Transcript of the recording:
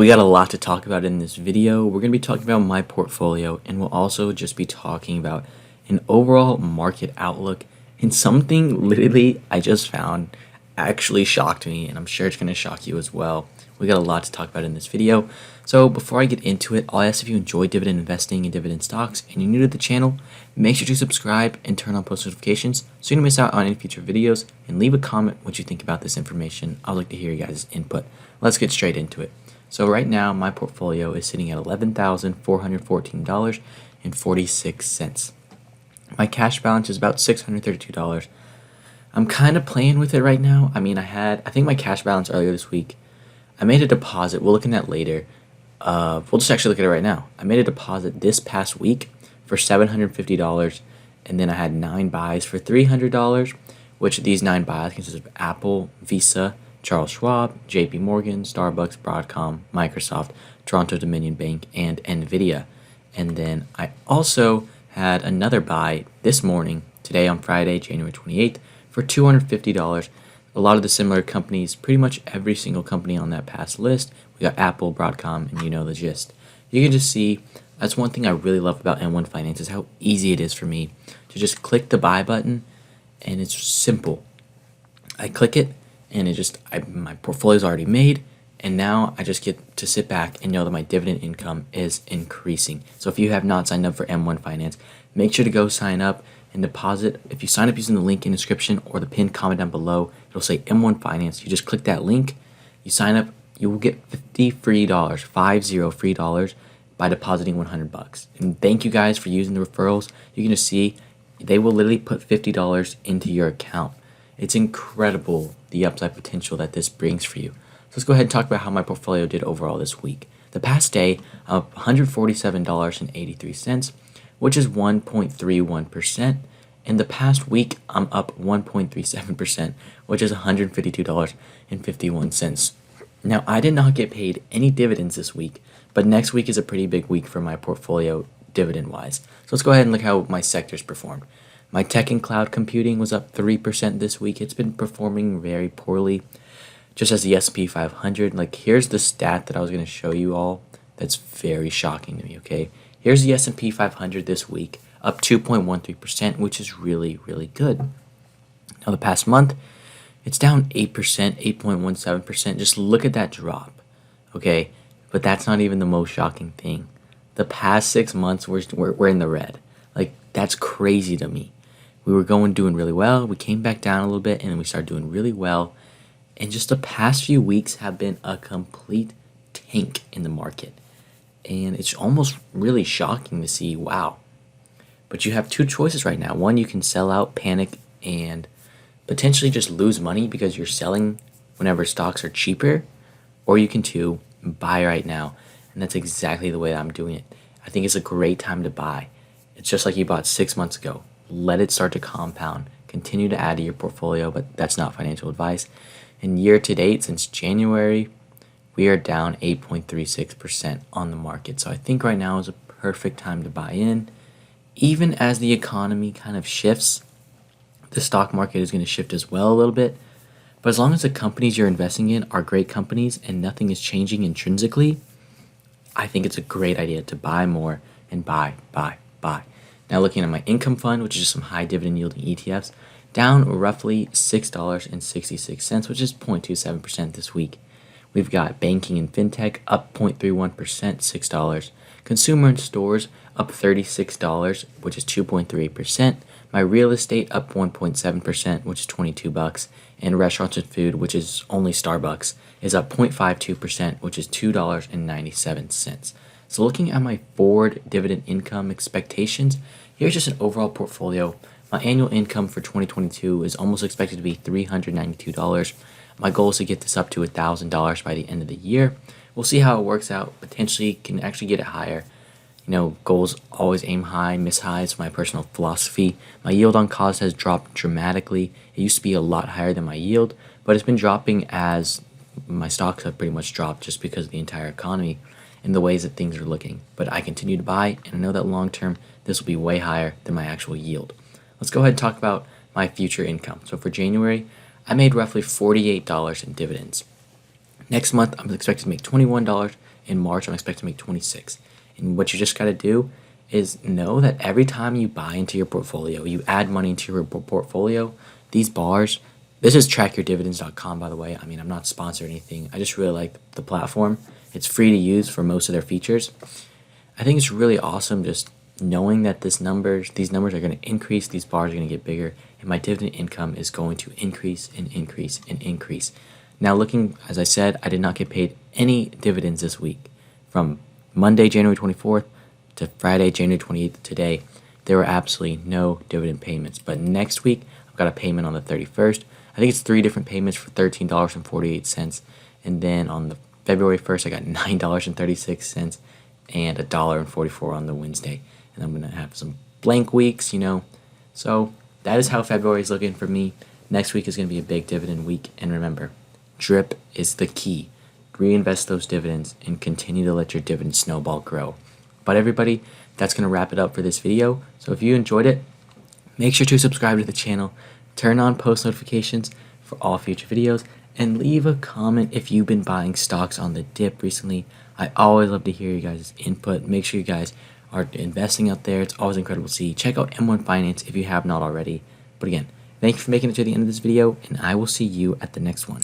We got a lot to talk about in this video. We're going to be talking about my portfolio, and we'll also just be talking about an overall market outlook and something literally I just found actually shocked me, and I'm sure it's going to shock you as well. We got a lot to talk about in this video. So before I get into it, I'll ask if you enjoy dividend investing and dividend stocks and you're new to the channel, make sure to subscribe and turn on post notifications so you don't miss out on any future videos, and leave a comment what you think about this information. I'd like to hear you guys' input. Let's get straight into it. So right now my portfolio is sitting at $11,414.46. My cash balance is about $632. I'm kind of playing with it right now. I think my cash balance earlier this week, I made a deposit. We'll look at that later. We'll just actually look at it right now. I made a deposit this past week for $750, and then I had 9 buys for $300, which these 9 buys consist of Apple, Visa, Charles Schwab, JP Morgan, Starbucks, Broadcom, Microsoft, Toronto Dominion Bank, and Nvidia. And then I also had another buy this morning, today on Friday, January 28th, for $250. A lot of the similar companies, pretty much every single company on that past list. We got Apple, Broadcom, and you know the gist. You can just see, that's one thing I really love about M1 Finance is how easy it is for me to just click the buy button, and it's simple. I click it, and my portfolio is already made, and now I just get to sit back and know that my dividend income is increasing. So if you have not signed up for M1 Finance, make sure to go sign up and deposit. If you sign up using the link in the description or the pinned comment down below, it'll say M1 Finance. You just click that link, you sign up, you will get $50 free by depositing $100. And thank you guys for using the referrals. You can just see they will literally put $50 into your account. It's incredible the upside potential that this brings for you. So let's go ahead and talk about how my portfolio did overall this week. The past day, I'm up $147.83, which is 1.31%. In the past week, I'm up 1.37%, which is $152.51. Now, I did not get paid any dividends this week, but next week is a pretty big week for my portfolio dividend-wise. So let's go ahead and look how my sectors performed. My tech and cloud computing was up 3% this week. It's been performing very poorly, just as the S&P 500. Here's the stat that I was going to show you all that's very shocking to me, okay? Here's the S&P 500 this week, up 2.13%, which is really, really good. Now, the past month, it's down 8%, 8.17%. Just look at that drop, okay? But that's not even the most shocking thing. The past 6 months, we're in the red. That's crazy to me. We were doing really well. We came back down a little bit, and then we started doing really well. And just the past few weeks have been a complete tank in the market. And it's almost really shocking to see, wow. But you have two choices right now. One, you can sell out, panic, and potentially just lose money because you're selling whenever stocks are cheaper. Or you can, two, buy right now. And that's exactly the way I'm doing it. I think it's a great time to buy. It's just like you bought 6 months ago. Let it start to compound. Continue to add to your portfolio, but that's not financial advice. And year to date, since January, we are down 8.36% on the market. So I think right now is a perfect time to buy in. Even as the economy kind of shifts, the stock market is going to shift as well a little bit. But as long as the companies you're investing in are great companies and nothing is changing intrinsically, I think it's a great idea to buy more and buy. Now looking at my income fund, which is just some high dividend yielding ETFs, down roughly $6.66, which is 0.27% this week. We've got banking and fintech up 0.31%, $6. Consumer and stores up $36, which is 2.38%. My real estate up 1.7%, which is $22. And restaurants and food, which is only Starbucks, is up 0.52%, which is $2.97. So looking at my forward dividend income expectations, here's just an overall portfolio. My annual income for 2022 is almost expected to be $392. My goal is to get this up to $1,000 by the end of the year. We'll see how it works out. Potentially can actually get it higher. Goals always aim high, miss high. It's my personal philosophy. My yield on cost has dropped dramatically. It used to be a lot higher than my yield, but it's been dropping as my stocks have pretty much dropped just because of the entire economy and the ways that things are looking. But I continue to buy, and I know that long term this will be way higher than my actual yield. Let's go ahead and talk about my future income. So for January, I made roughly $48 in dividends. Next month, I'm expected to make $21, In March, I'm expecting to make 26. And what you just got to do is know that every time you buy into your portfolio, you add money into your portfolio, these bars, this is trackyourdividends.com, by the way. I mean, I'm not sponsored or anything. I just really like the platform. It's free to use for most of their features. I think it's really awesome just knowing that these numbers are going to increase, these bars are going to get bigger, and my dividend income is going to increase and increase and increase. Now looking, as I said, I did not get paid any dividends this week. From Monday, January 24th to Friday, January 28th today, there were absolutely no dividend payments. But next week, I've got a payment on the 31st. I think it's 3 different payments for $13.48. And then on the February 1st, I got $9.36 and $1.44 on the Wednesday. And I'm going to have some blank weeks, So that is how February is looking for me. Next week is going to be a big dividend week. And remember, drip is the key. Reinvest those dividends and continue to let your dividend snowball grow. But everybody, that's going to wrap it up for this video. So if you enjoyed it, make sure to subscribe to the channel, turn on post notifications for all future videos, and leave a comment if you've been buying stocks on the dip recently. I always love to hear you guys' input. Make sure you guys are investing out there. It's always incredible to see. Check out M1 Finance if you have not already. But again, thank you for making it to the end of this video, and I will see you at the next one.